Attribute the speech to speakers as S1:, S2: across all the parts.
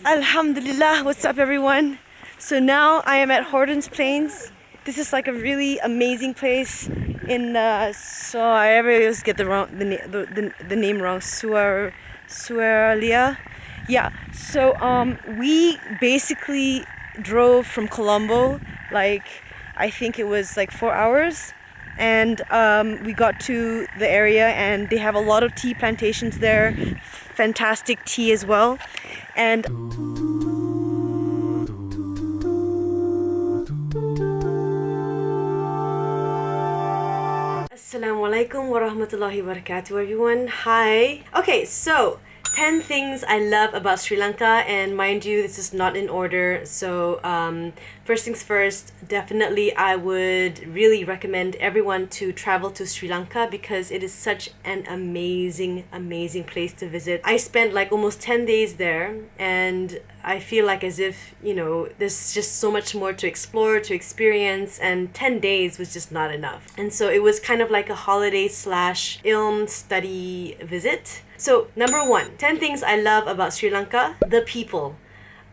S1: Alhamdulillah, what's up everyone? So now I am at Horton's Plains. This is like a really amazing place in so I always get the name wrong. Nuwara Eliya. Yeah. So we basically drove from Colombo, like I think it was like 4 hours, and we got to the area and they have a lot of tea plantations there, fantastic tea as well. And Assalamu alaikum wa rahmatullahi wa barakatuh, everyone. Hi. Okay, so 10 things I love about Sri Lanka, and mind you, this is not in order. So first things first, definitely I would really recommend everyone to travel to Sri Lanka because it is such an amazing place to visit. I spent like almost 10 days there, and I feel like as if, you know, there's just so much more to explore, to experience, and 10 days was just not enough. And so it was kind of like a holiday slash ilm study visit. So number one, 10 things I love about Sri Lanka, the people.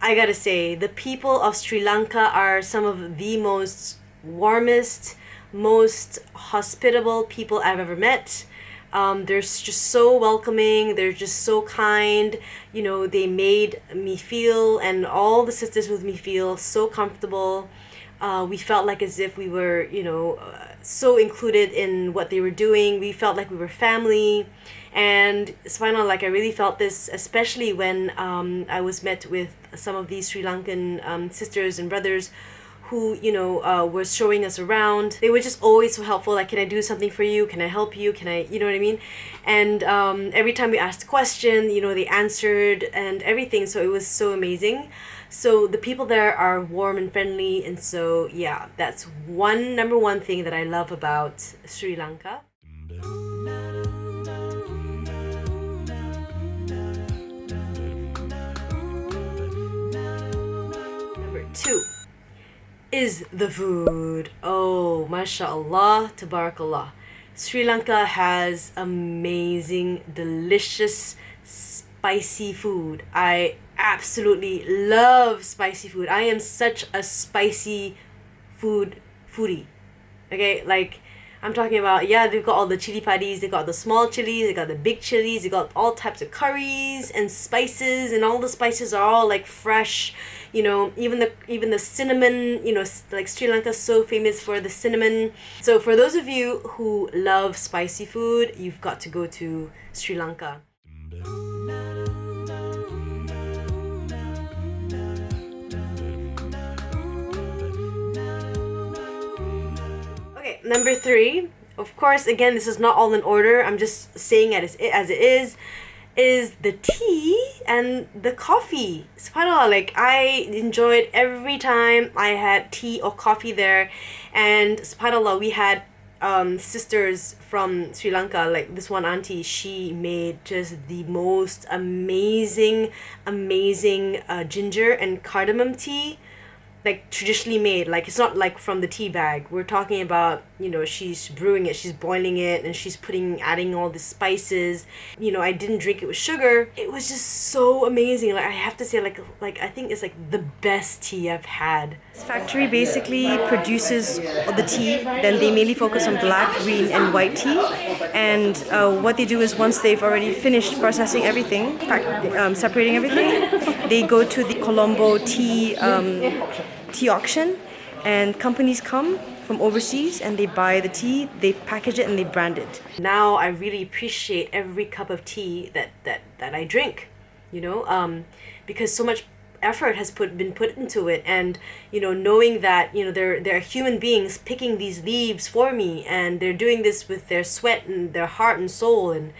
S1: I gotta say, the people of Sri Lanka are some of the most warmest, most hospitable people I've ever met. They're just so welcoming, they're just so kind. You know, they made me feel, and all the sisters with me feel, so comfortable. We felt like as if we were, you know, so included in what they were doing. We felt like we were family. And subhanAllah, like I really felt this, especially when I was met with some of these Sri Lankan sisters and brothers who, you know, were showing us around. They were just always so helpful. Like, can I do something for you? Can I help you? Can I, you know what I mean? And every time we asked a question, you know, they answered and everything. So it was so amazing. So the people there are warm and friendly. And so, yeah, that's number one thing that I love about Sri Lanka. Number two is the food. Oh, mashallah, tabarakallah. Sri Lanka has amazing, delicious, spicy food. I absolutely love spicy food. I am such a spicy foodie. Okay, like I'm talking about, yeah, they've got all the chili paddies, they got the small chilies, they got the big chilies, they got all types of curries and spices, and all the spices are all like fresh. You know, even the cinnamon, you know, like Sri Lanka's so famous for the cinnamon. So for those of you who love spicy food, you've got to go to Sri Lanka. Okay, number three, of course, again, this is not all in order. I'm just saying it as it is the tea and the coffee. SubhanAllah, like I enjoyed every time I had tea or coffee there. And SubhanAllah, we had sisters from Sri Lanka, like this one auntie, she made just the most amazing ginger and cardamom tea, like traditionally made. Like it's not like from the tea bag. We're talking about, you know, she's brewing it, she's boiling it, and she's adding all the spices. You know, I didn't drink it with sugar. It was just so amazing. Like I have to say, like I think it's like the best tea I've had. This factory basically produces the tea. Then they mainly focus on black, green, and white tea. And what they do is once they've already finished processing everything, separating everything, they go to the Colombo tea auction, and companies come from overseas and they buy the tea, they package it, and they brand it. Now I really appreciate every cup of tea that I drink, you know, because so much effort has been put into it, and you know, knowing that, you know, there are human beings picking these leaves for me, and they're doing this with their sweat and their heart and soul, and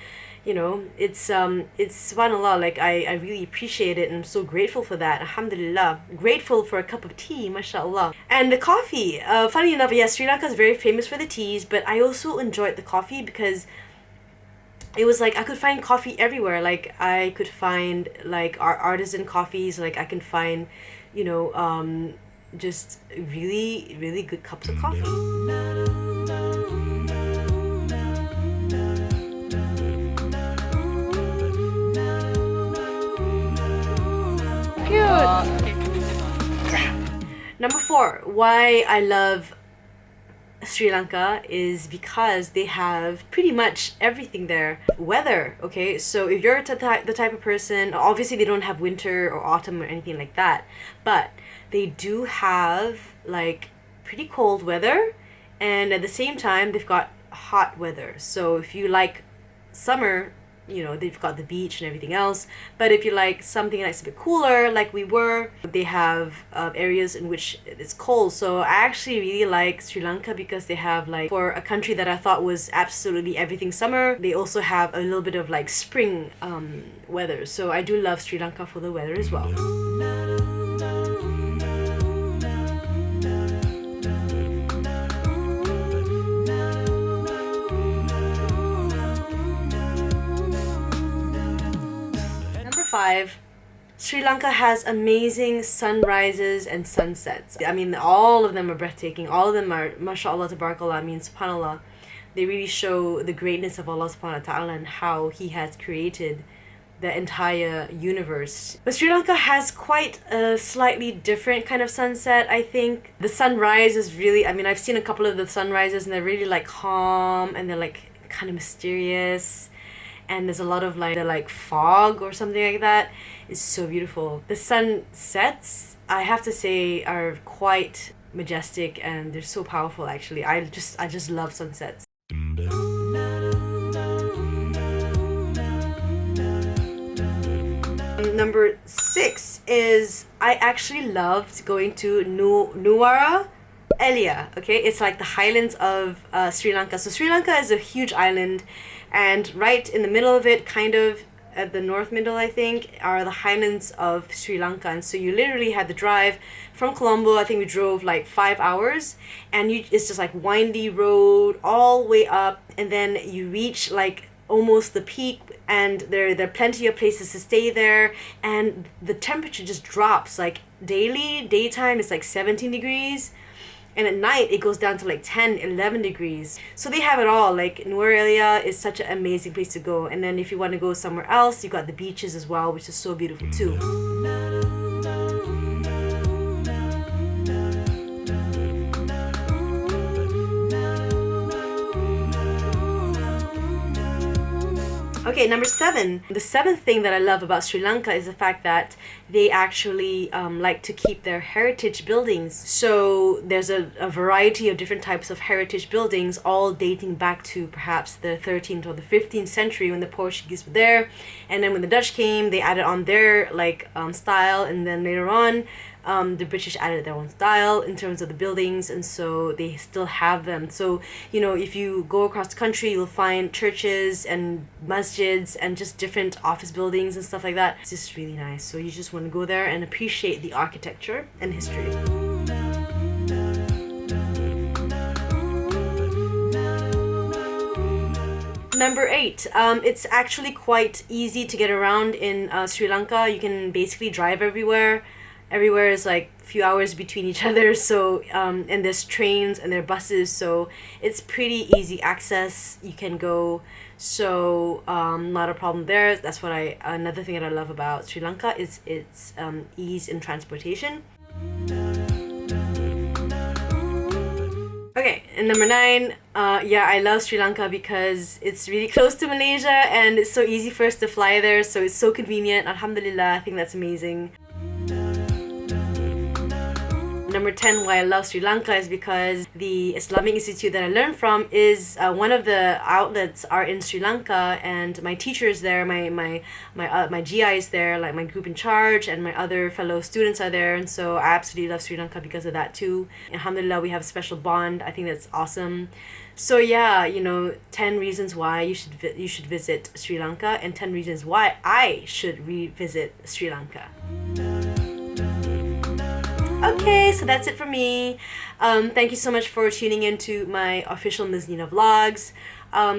S1: you know, it's subhanAllah, like I really appreciate it, and I'm so grateful for that. Alhamdulillah, grateful for a cup of tea, mashallah. And the coffee, funny enough, yes, Sri Lanka is very famous for the teas, but I also enjoyed the coffee because it was like I could find coffee everywhere. Like I could find like our artisan coffees, like I can find, you know, just really good cups of coffee. Number 4, why I love Sri Lanka is because they have pretty much everything there. Weather, okay? So if you're the type of person, obviously they don't have winter or autumn or anything like that, but they do have like pretty cold weather, and at the same time they've got hot weather. So if you like summer, you know, they've got the beach and everything else. But if you like something that's a bit cooler, like we were, they have areas in which it's cold. So I actually really like Sri Lanka because they have, like, for a country that I thought was absolutely everything summer, they also have a little bit of like spring weather. So I do love Sri Lanka for the weather as well. Number 5, Sri Lanka has amazing sunrises and sunsets. I mean, all of them are breathtaking. All of them are, mashallah, tabarakallah, I mean, subhanallah. They really show the greatness of Allah subhanahu wa ta'ala and how He has created the entire universe. But Sri Lanka has quite a slightly different kind of sunset, I think. The sunrise is really, I mean, I've seen a couple of the sunrises and they're really like calm and they're like kind of mysterious. And there's a lot of like fog or something like that. It's so beautiful. The sunsets, I have to say, are quite majestic and they're so powerful actually. I just love sunsets. Number 6 is I actually loved going to Nuwara Eliya. Okay, it's like the highlands of Sri Lanka. So Sri Lanka is a huge island, and right in the middle of it, kind of at the north middle, I think, are the highlands of Sri Lanka. And so you literally had to drive from Colombo. I think we drove like 5 hours, and it's just like windy road all the way up, and then you reach like almost the peak, and there are plenty of places to stay there, and the temperature just drops. Like daytime is like 17 degrees, and at night it goes down to like 10-11 degrees. So they have it all. Like Nuwara Eliya is such an amazing place to go. And then if you want to go somewhere else, you got the beaches as well, which is so beautiful too. Okay, number 7. The 7th thing that I love about Sri Lanka is the fact that they actually like to keep their heritage buildings. So there's a variety of different types of heritage buildings, all dating back to perhaps the 13th or the 15th century when the Portuguese were there. And then when the Dutch came, they added on their style, and then later on the British added their own style in terms of the buildings, and so they still have them. So, you know, if you go across the country, you'll find churches and masjids and just different office buildings and stuff like that. It's just really nice. So you just want to go there and appreciate the architecture and history. Number 8, it's actually quite easy to get around in Sri Lanka. You can basically drive everywhere. Everywhere is like a few hours between each other, so and there's trains and there are buses, so it's pretty easy access. You can go, so not a problem there. That's what another thing that I love about Sri Lanka is its ease in transportation. Okay, and number 9, yeah, I love Sri Lanka because it's really close to Malaysia and it's so easy for us to fly there, so it's so convenient. Alhamdulillah, I think that's amazing. Number 10, why I love Sri Lanka is because the Islamic Institute that I learned from is one of the outlets are in Sri Lanka, and my teachers there, my GI is there, like my group in charge, and my other fellow students are there, and so I absolutely love Sri Lanka because of that too. Alhamdulillah, we have a special bond. I think that's awesome. So yeah, you know, 10 reasons why you should visit Sri Lanka, and 10 reasons why I should revisit Sri Lanka. Okay, so that's it for me. Thank you so much for tuning in to my official Ms. Nina vlogs.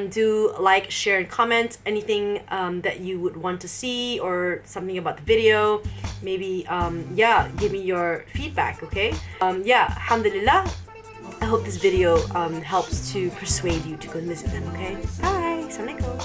S1: Do like, share, and comment anything that you would want to see or something about the video. Maybe, yeah, give me your feedback, okay? Yeah, alhamdulillah. I hope this video helps to persuade you to go and visit them, okay? Bye! Assalamualaikum.